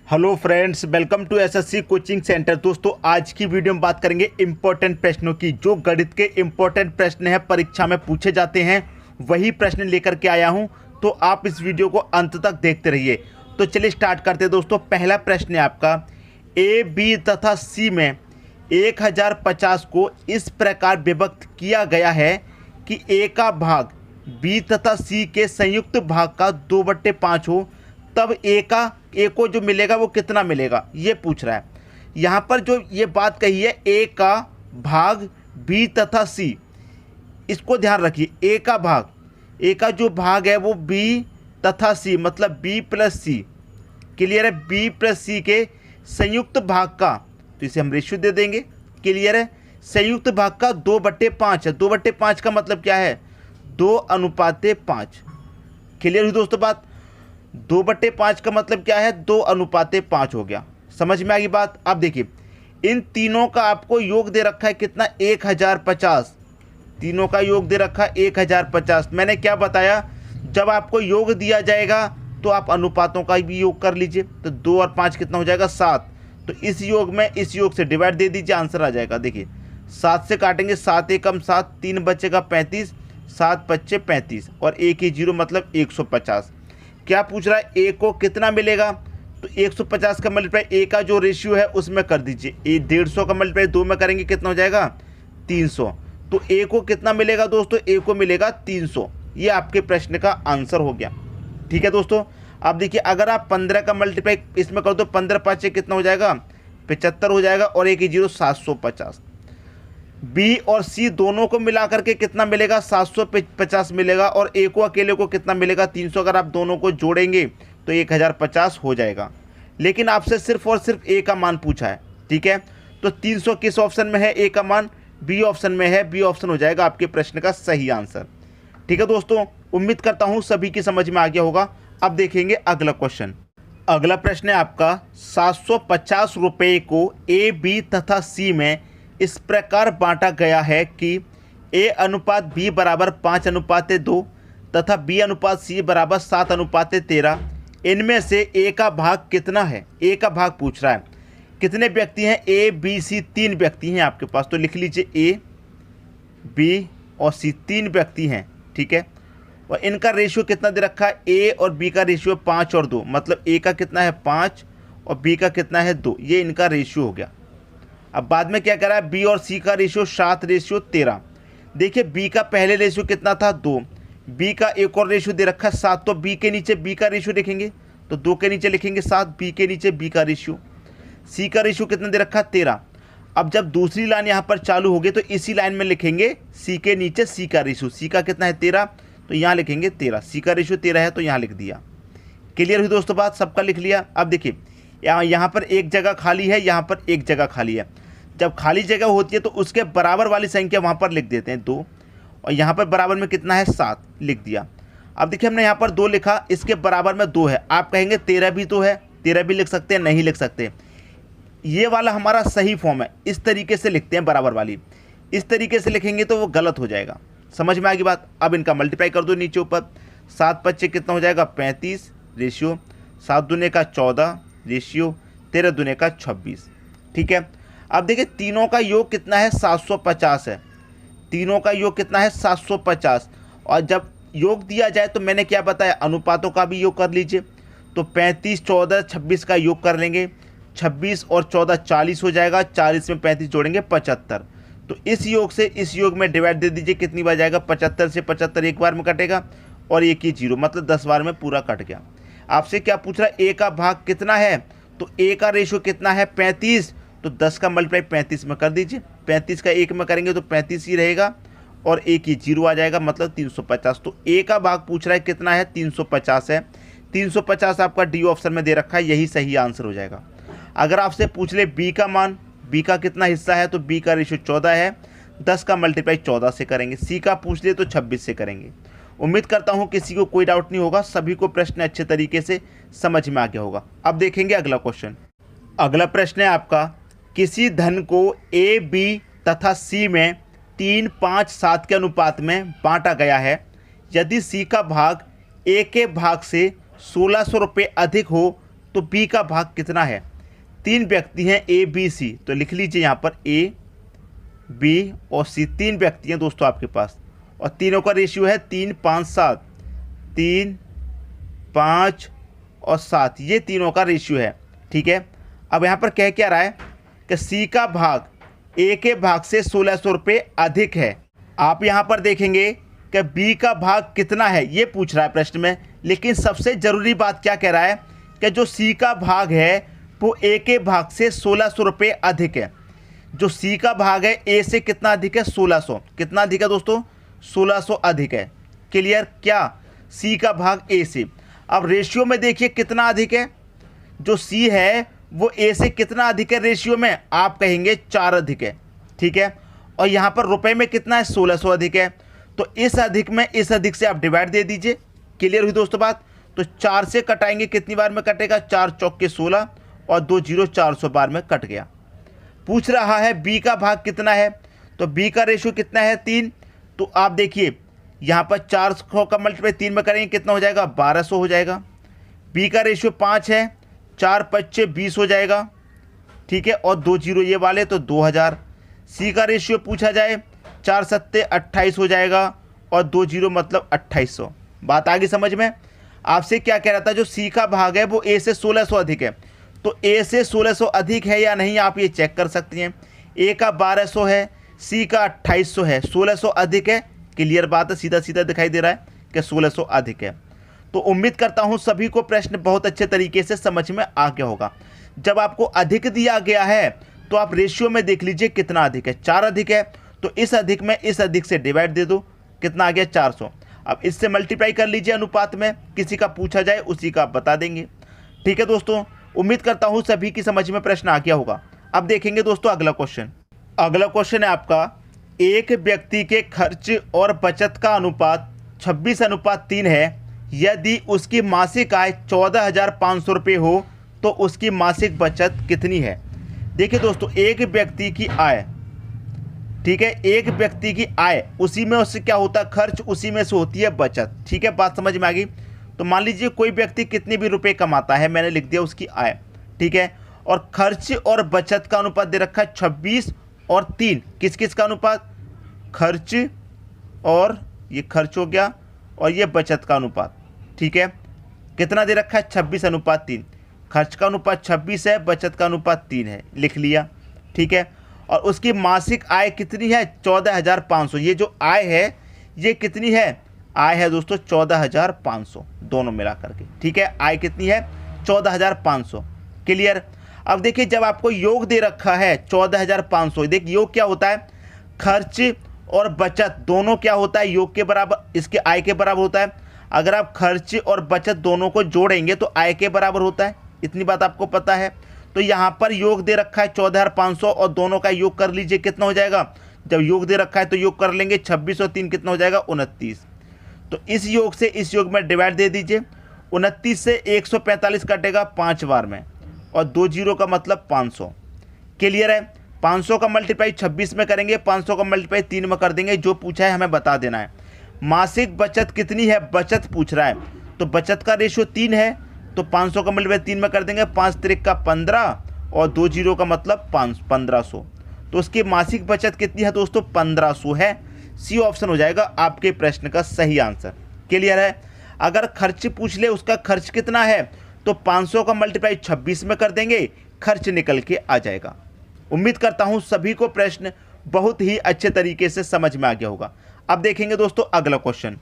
Hello friends, welcome to SSC coaching centre. दोस्तों, आज की वीडियो में बात करेंगे इंपॉर्टेंट प्रश्नों की। जो गणित के इंपॉर्टेंट प्रश्न हैं, परीक्षा में पूछे जाते हैं, वही प्रश्न लेकर के आया हूं। तो आप इस वीडियो को अंत तक देखते रहिए। तो चलिए स्टार्ट करते हैं। दोस्तों, पहला प्रश्न है आपका, ए, बी तथा सी में 1050 को इस प्रकार विभक्त किया गया है कि ए का भाग बी तथा सी के संयुक्त भाग का 2/5 हो, तब ए को जो मिलेगा वो कितना मिलेगा, ये पूछ रहा है। यहाँ पर जो ये बात कही है, ए का भाग बी तथा सी, इसको ध्यान रखिए। ए का जो भाग है वो बी तथा सी, मतलब बी प्लस सी। क्लियर है? बी प्लस सी के संयुक्त भाग का, तो इसे हम रेशियो दे देंगे। क्लियर है? संयुक्त भाग का 2/5 है। 2/5 का मतलब क्या है? 2:5। क्लियर हुई दोस्तों बात? 2/5 का मतलब क्या है? 2:5 हो गया। समझ में आ गई बात? अब देखिए, इन तीनों का आपको योग दे रखा है कितना? 1050। तीनों का योग दे रखा है 1050। मैंने क्या बताया? जब आपको योग दिया जाएगा तो आप अनुपातों का भी योग कर लीजिए। तो 2 और 5 कितना हो जाएगा? 7। तो इस योग में इस योग से डिवाइड दे दीजिए, आंसर आ जाएगा। देखिए, 7 से काटेंगे, 7 एकम 7, 3 बचेगा 35, 7 पच्चे 35 और 1 ही 0 मतलब 150। क्या पूछ रहा है? ए को कितना मिलेगा? तो 150 का मल्टीप्लाई ए का जो रेशियो है उसमें कर दीजिए। ए 150 का मल्टीप्लाई 2 में करेंगे, कितना हो जाएगा? 300। तो ए को कितना मिलेगा दोस्तों? ए को मिलेगा 300। ये आपके प्रश्न का आंसर हो गया। ठीक है दोस्तों, अब देखिए, अगर आप 15 का मल्टीप्लाई इसमें कर दो, 15 5 कितना हो जाएगा? 75 हो जाएगा और 1 0 750। बी और सी दोनों को मिला करके कितना मिलेगा? 750 मिलेगा। और ए को अकेले को कितना मिलेगा? 300। अगर आप दोनों को जोड़ेंगे तो 1050 हो जाएगा। लेकिन आपसे सिर्फ और सिर्फ ए का मान पूछा है। ठीक है, तो 300 किस ऑप्शन में है? ए का मान बी ऑप्शन में है। बी ऑप्शन हो जाएगा आपके प्रश्न का सही आंसर। ठीक है दोस्तों, उम्मीद करता हूँ सभी की समझ में आ गया होगा। अब देखेंगे अगला क्वेश्चन। अगला प्रश्न है आपका, 750 रुपये को ए, बी तथा सी में इस प्रकार बांटा गया है कि ए अनुपात बी बराबर 5:2 तथा बी अनुपात सी बराबर 7:13। इनमें से ए का भाग कितना है? ए का भाग पूछ रहा है। कितने व्यक्ति हैं? ए, बी, सी, 3 व्यक्ति हैं आपके पास। तो लिख लीजिए, ए, बी और सी 3 व्यक्ति हैं। ठीक है, और इनका रेशियो कितना दे रखा है? ए और बी का रेशियो 5 और 2, मतलब ए का कितना है? 5 और बी का कितना है? 2। ये इनका रेशियो हो गया। अब बाद में क्या करा है? बी और सी का रेशियो 7:13। देखिए, बी का पहले रेशियो कितना था? 2। बी का एक और रेशियो दे रखा है 7। तो बी के नीचे बी का रेशियो लिखेंगे, तो 2 के नीचे लिखेंगे 7, बी के नीचे बी का रेशियो। सी का रेशियो कितना दे रखा है? 13। अब जब दूसरी लाइन यहाँ पर चालू होगी तो इसी लाइन में लिखेंगे सी के नीचे सी का रेशियो। सी का कितना है? 13, तो यहाँ लिखेंगे 13। सी का रेशियो 13 है तो यहाँ लिख दिया। क्लियर हुई दोस्तों बात? सबका लिख लिया। अब देखिए, यहाँ पर एक जगह खाली है, यहाँ पर एक जगह खाली है। जब खाली जगह होती है तो उसके बराबर वाली संख्या वहाँ पर लिख देते हैं 2, और यहाँ पर बराबर में कितना है? 7 लिख दिया। अब देखिए, हमने यहाँ पर 2 लिखा, इसके बराबर में 2 है। आप कहेंगे 13 भी तो है, 13 भी लिख सकते हैं, नहीं लिख सकते। ये वाला हमारा सही फॉर्म है, इस तरीके से लिखते हैं बराबर वाली। इस तरीके से लिखेंगे तो वो गलत हो जाएगा। समझ में आ गई बात? अब इनका मल्टीप्लाई कर दो नीचे ऊपर। 7 पच्चे कितना हो जाएगा? 35 रेशियो, 7 दूने का 14 रेशियो, 13 दूने का 26। ठीक है, अब देखिए, तीनों का योग कितना है? 750 है। तीनों का योग कितना है? 750। और जब योग दिया जाए तो मैंने क्या बताया? अनुपातों का भी योग कर लीजिए। तो 35, 14, 26 का योग कर लेंगे। 26 और 14 40 हो जाएगा। 40 में 35 जोड़ेंगे 75। तो इस योग से इस योग में डिवाइड दे दीजिए, कितनी बार जाएगा? 75 से 75 एक बार में कटेगा और 1 ही 0, मतलब 10 बार में पूरा कट गया। आपसे क्या पूछ रहा है? ए का भाग कितना है? तो ए का रेशियो कितना है? 35। तो 10 का मल्टीप्लाई 35 में कर दीजिए। 35 का 1 में करेंगे तो 35 ही रहेगा और 1 ही 0 आ जाएगा, मतलब 350। तो ए का भाग पूछ रहा है कितना है? 350 है। 350 आपका डी ऑप्शन में दे रखा है, यही सही आंसर हो जाएगा। अगर आपसे पूछ ले बी का मान, बी का कितना हिस्सा है, तो बी का रेशियो 14 है। 10 का मल्टीप्लाई 14 से करेंगे। सी का पूछ ले तो 26 से करेंगे। उम्मीद करता हूँ किसी को कोई डाउट नहीं होगा, सभी को प्रश्न अच्छे तरीके से समझ में आ गया होगा। अब देखेंगे अगला क्वेश्चन। अगला प्रश्न है आपका, किसी धन को ए, बी तथा सी में 3, 5, 7 के अनुपात में बांटा गया है। यदि सी का भाग ए के भाग से 1600 रुपये अधिक हो तो बी का भाग कितना है। 3 व्यक्ति हैं ए बी सी, तो लिख लीजिए यहाँ पर ए बी और सी, 3 व्यक्ति हैं दोस्तों आपके पास, और तीनों का रेशियो है 3 5 7, 3 5 और 7, ये तीनों का रेशियो है। ठीक है, अब यहाँ पर कह क्या रहा है कि सी का भाग ए के भाग से 1600 रुपये अधिक है। आप यहाँ पर देखेंगे कि बी का भाग कितना है ये पूछ रहा है प्रश्न में, लेकिन सबसे ज़रूरी बात क्या कह रहा है कि जो सी का भाग है वो ए के भाग से 1600 रुपये अधिक है। जो सी का भाग है ए से कितना अधिक है, 1600। कितना अधिक है दोस्तों, 1600 अधिक है। क्लियर, क्या सी का भाग ए से। अब रेशियो में देखिए कितना अधिक है, जो सी है वो ए से कितना अधिक है रेशियो में, आप कहेंगे 4 अधिक है। ठीक है, और यहाँ पर रुपए में कितना है, 1600 अधिक है। तो इस अधिक में इस अधिक से आप डिवाइड दे दीजिए। क्लियर हुई दोस्तों बात। तो 4 से कटाएंगे, कितनी बार में कटेगा, 4 चौके 16 और 2 जीरो 400 बार में कट गया। पूछ रहा है बी का भाग कितना है, तो बी का रेशियो कितना है, 3। तो आप देखिए यहाँ पर 400 का मल्टीप्लाई 3 में करेंगे कितना हो जाएगा, 1200 हो जाएगा। बी का रेशियो 5 है, 4 5 20 हो जाएगा। ठीक है, और 2 जीरो ये वाले तो 2000। सी का रेशियो पूछा जाए, 4 7 28 हो जाएगा, और 2 जीरो मतलब 2800। बात आगे समझ में। आपसे क्या कह रहा था, जो सी का भाग है वो ए से 1600 अधिक है, तो ए से 1600 अधिक है या नहीं आप ये चेक कर सकती हैं। ए का 1200 है, सी का 2800 है, 1600 अधिक है। क्लियर बात है, सीधा सीधा दिखाई दे रहा है कि 1600 अधिक है। तो उम्मीद करता हूँ सभी को प्रश्न बहुत अच्छे तरीके से समझ में आ गया होगा। जब आपको अधिक दिया गया है तो आप रेशियो में देख लीजिए कितना अधिक है, 4 अधिक है, तो इस अधिक में इस अधिक से डिवाइड दे दो, कितना आ गया, 400। अब इससे मल्टीप्लाई कर लीजिए अनुपात में, किसी का पूछा जाए उसी का आप बता देंगे। ठीक है दोस्तों, उम्मीद करता हूँ सभी की समझ में प्रश्न आ गया होगा। अब देखेंगे दोस्तों अगला क्वेश्चन। अगला क्वेश्चन है आपका, एक व्यक्ति के खर्च और बचत का अनुपात 26:3 है। यदि उसकी मासिक आय 14,500 रुपये हो तो उसकी मासिक बचत कितनी है। देखिए दोस्तों, एक व्यक्ति की आय, ठीक है, एक व्यक्ति की आय, उसी में उससे क्या होता है खर्च, उसी में से होती है बचत। ठीक है, बात समझ में आ गई। तो मान लीजिए कोई व्यक्ति कितने भी रुपए कमाता है, मैंने लिख दिया उसकी आय। ठीक है, और खर्च और बचत का अनुपात दे रखा है 26 और 3। किस किस का अनुपात, खर्च और ये खर्च हो गया और ये बचत का अनुपात। ठीक है, कितना दे रखा है, 26:3। खर्च का अनुपात 26 है, बचत का अनुपात 3 है, लिख लिया। ठीक है, और उसकी मासिक आय कितनी है, 14,500। ये जो आय है ये कितनी है, आय है दोस्तों 14,500 दोनों मिला करके। ठीक है, आय कितनी है, 14,500। क्लियर। अब देखिए जब आपको योग दे रखा है 14,500, देखिए योग क्या होता है, खर्च और बचत दोनों क्या होता है, योग के बराबर, इसके आय के बराबर होता है। अगर आप खर्च और बचत दोनों को जोड़ेंगे तो आय के बराबर होता है, इतनी बात आपको पता है। तो यहाँ पर योग दे रखा है 14,500 और दोनों का योग कर लीजिए, कितना हो जाएगा, जब योग दे रखा है तो योग कर लेंगे, 26 और 3 कितना हो जाएगा, 29। तो इस योग से इस योग में डिवाइड दे दीजिए। 29 से 145 कटेगा 5 बार में, और 2 जीरो का मतलब 500। क्लियर है। 500 का मल्टीप्लाई 26 में करेंगे, 500 का मल्टीप्लाई 3 में कर देंगे। जो पूछा है हमें बता देना है। मासिक बचत कितनी है, बचत पूछ रहा है, तो बचत का रेशियो 3 है, तो 500 का मल्टीप्लाई 3 में कर देंगे, 5 त्रिक का 15 और 2 जीरो का मतलब 1500। तो उसकी मासिक बचत कितनी है दोस्तों, 1500 है। सी ऑप्शन हो जाएगा आपके प्रश्न का सही आंसर। क्लियर है। अगर खर्च पूछ ले उसका खर्च कितना है, तो 500 का मल्टीप्लाई 26 में कर देंगे, खर्च निकल के आ जाएगा। उम्मीद करता हूं सभी को प्रश्न बहुत ही अच्छे तरीके से समझ में आ गया होगा। अब देखेंगे दोस्तों अगला क्वेश्चन।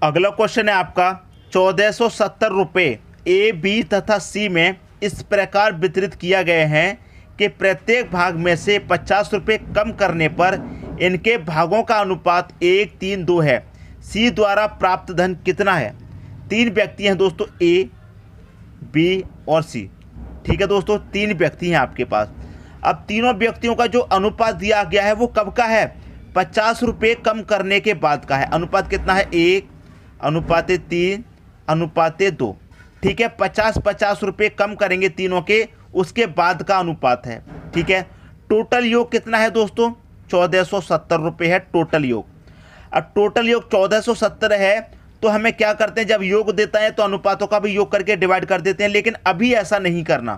अगला क्वेश्चन है आपका, 1470 रुपये ए बी तथा सी में इस प्रकार वितरित किया गए हैं कि प्रत्येक भाग में से 50 रुपये कम करने पर इनके भागों का अनुपात 1:3:2 है। सी द्वारा प्राप्त धन कितना है। 3 व्यक्ति हैं दोस्तों, ए बी और सी। ठीक है दोस्तों, 3 व्यक्ति हैं आपके पास। अब तीनों व्यक्तियों का जो अनुपात दिया गया है वो कब का है, 50 रुपये कम करने के बाद का है। अनुपात कितना है, 1:3:2। ठीक है, 50 रुपये कम करेंगे तीनों के, उसके बाद का अनुपात है। ठीक है, टोटल योग कितना है दोस्तों, 1470 रुपये है टोटल योग। अब टोटल योग 1470 है तो हमें क्या करते हैं, जब योग देता है तो अनुपातों का भी योग करके डिवाइड कर देते हैं। लेकिन अभी ऐसा नहीं करना।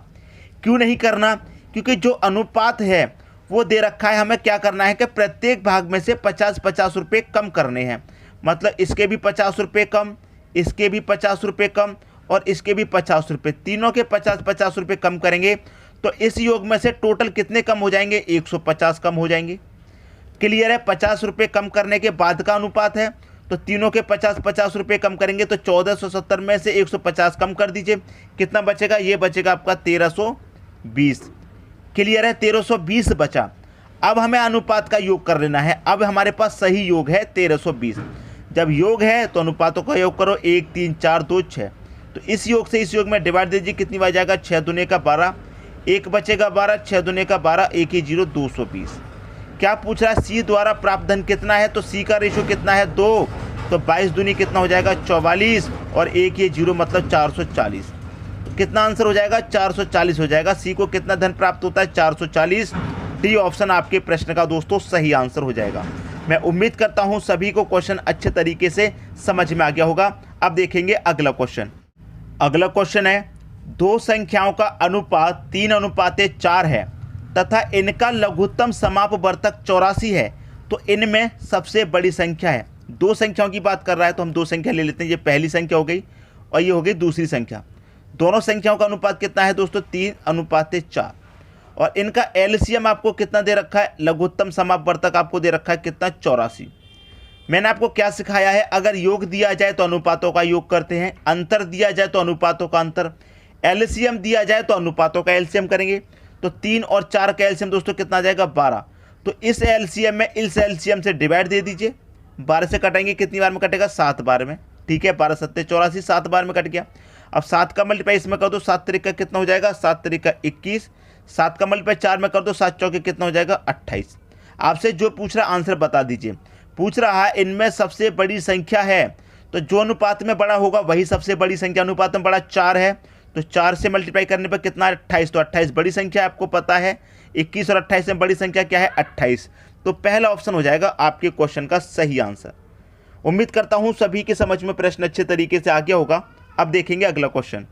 क्यों नहीं करना? क्योंकि जो अनुपात है वो दे रखा है, हमें क्या करना है कि प्रत्येक भाग में से 50-50 रुपये कम करने हैं। मतलब इसके भी 50 रुपये कम, इसके भी 50 रुपये कम और इसके भी 50 रुपये, तीनों के 50-50 रुपये कम करेंगे तो इस योग में से टोटल कितने कम हो जाएंगे? 150 कम हो जाएंगे। क्लियर है? 50 रुपये कम करने के बाद का अनुपात है, तो तीनों के 50-50 रुपये कम करेंगे तो 1470 में से 150 कम कर दीजिए, कितना बचेगा? ये बचेगा आपका 1320। क्लियर है? 1320 बचा। अब हमें अनुपात का योग कर लेना है। अब हमारे पास सही योग है 1320। जब योग है तो अनुपातों का योग करो, 1 3 4 2 6, तो इस योग से इस योग में डिवाइड दीजिए, कितनी बार जाएगा? 6 दूने का 12, एक बचेगा 12, 6 दूने का 12, 1 ही 0, 220। क्या पूछ रहा है? सी द्वारा प्राप्त धन कितना है? तो सी का रेशो कितना है? 2, तो 22 दूनी कितना हो जाएगा? 44 और 1 ये 0 मतलब 440। कितना आंसर हो जाएगा? 440 हो जाएगा। सी को कितना धन प्राप्त होता है? 440। डी ऑप्शन आपके प्रश्न का दोस्तों सही आंसर हो जाएगा। मैं उम्मीद करता हूं सभी को क्वेश्चन अच्छे तरीके से समझ में आ गया होगा। अब देखेंगे अगला क्वेश्चन। अगला क्वेश्चन है, दो संख्याओं का अनुपात 3:4 है तथा इनका लघुत्तम समापवर्तक 84 है, तो इनमें सबसे बड़ी संख्या है। दो संख्याओं की बात कर रहा है तो हम दो संख्या ले लेते हैं। ये पहली संख्या हो गई और ये हो गई दूसरी संख्या। दोनों संख्याओं का अनुपात कितना है दोस्तों? 3:4 और इनका एलसीएम आपको कितना दे रखा है? लघुत्तम समापवर्तक आपको दे रखा है कितना? 84। मैंने आपको क्या सिखाया है? अगर योग दिया जाए तो अनुपातों का योग करते हैं, अंतर दिया जाए तो अनुपातों का अंतर, एलसीएम दिया जाए तो अनुपातों का एलसीएम करेंगे। तो 3 और 4 का एलसीएम दोस्तों कितना आ जाएगा? 12। तो इस एलसीएम में इस एलसीएम से डिवाइड दे दीजिए। 12 से कटेंगे, कितनी बार में कटेगा? 7 बार में। ठीक है, 12 7 84, 7 बार में कट गया। अब 7 का मल्टीप्लाई इसमें कर दो, 7 तरीका कितना हो जाएगा? 7 तरीका 21। 7 का मल्टीप्लाई 4 में कर दो, 7 चौके कितना हो जाएगा? 28। आपसे जो पूछ रहा आंसर बता दीजिए। पूछ रहा है इनमें सबसे बड़ी संख्या है, तो जो अनुपात में बड़ा होगा वही सबसे बड़ी संख्या। अनुपात में बड़ा 4 है तो 4 से मल्टीप्लाई करने पर कितना? 28। तो 28 बड़ी संख्या आपको पता है। 21 और 28 में बड़ी संख्या क्या है? 28। तो पहला ऑप्शन हो जाएगा आपके क्वेश्चन का सही आंसर। उम्मीद करता हूं सभी के समझ में प्रश्न अच्छे तरीके से आ गया होगा। अब देखेंगे अगला क्वेश्चन।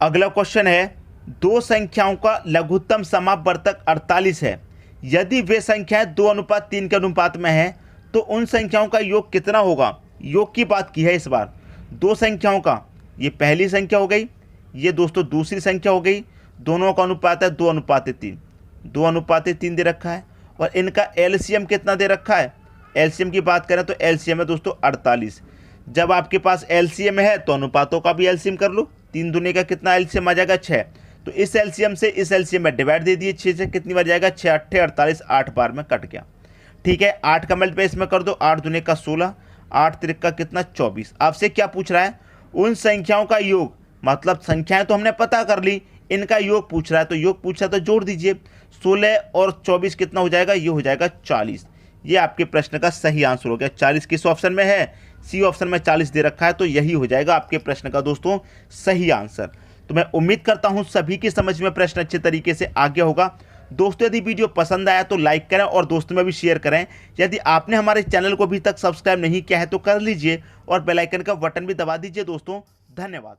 अगला क्वेश्चन है, दो संख्याओं का लघुत्तम समापवर्तक 48 है। यदि वे संख्याएं 2:3 के अनुपात में है तो उन संख्याओं का योग कितना होगा? योग की बात की है इस बार। दो संख्याओं का, ये पहली संख्या हो गई, ये दोस्तों दूसरी संख्या हो गई। दोनों का अनुपात है 2:3। 2:3 दे रखा है और इनका एलसीएम कितना दे रखा है? एलसीएम की बात करें तो एलसीएम है दोस्तों 48। जब आपके पास एलसीएम है तो अनुपातों का भी एलसीएम कर लो। 3 दूने का कितना एलसीएम आ जाएगा? 6। तो इस एलसीएम से इस एलसीएम में डिवाइड दे दिए। 6 से कितनी बार जाएगा? 6 8 48, 8 बार में कट गया। ठीक है, 8 का मल्टीप्लाई इसमें कर दो, 8 दूने का 16, 8 त्रिक का कितना? 24। आपसे क्या पूछ रहा है? उन संख्याओं का योग, मतलब संख्याएं तो हमने पता कर ली, इनका योग पूछ रहा है। तो योग पूछ रहा है तो जोड़ दीजिए। 16 और 24 कितना हो जाएगा? ये हो जाएगा 40। ये आपके प्रश्न का सही आंसर हो गया। 40 किस ऑप्शन में है? सी ऑप्शन में 40 दे रखा है, तो यही हो जाएगा आपके प्रश्न का दोस्तों सही आंसर। तो मैं उम्मीद करता हूं सभी की समझ में प्रश्न अच्छे तरीके से आ गया होगा। दोस्तों यदि वीडियो पसंद आया तो लाइक करें और दोस्तों में भी शेयर करें। यदि आपने हमारे चैनल को अभी तक सब्सक्राइब नहीं किया है तो कर लीजिए और बेल आइकन का बटन भी दबा दीजिए दोस्तों। धन्यवाद।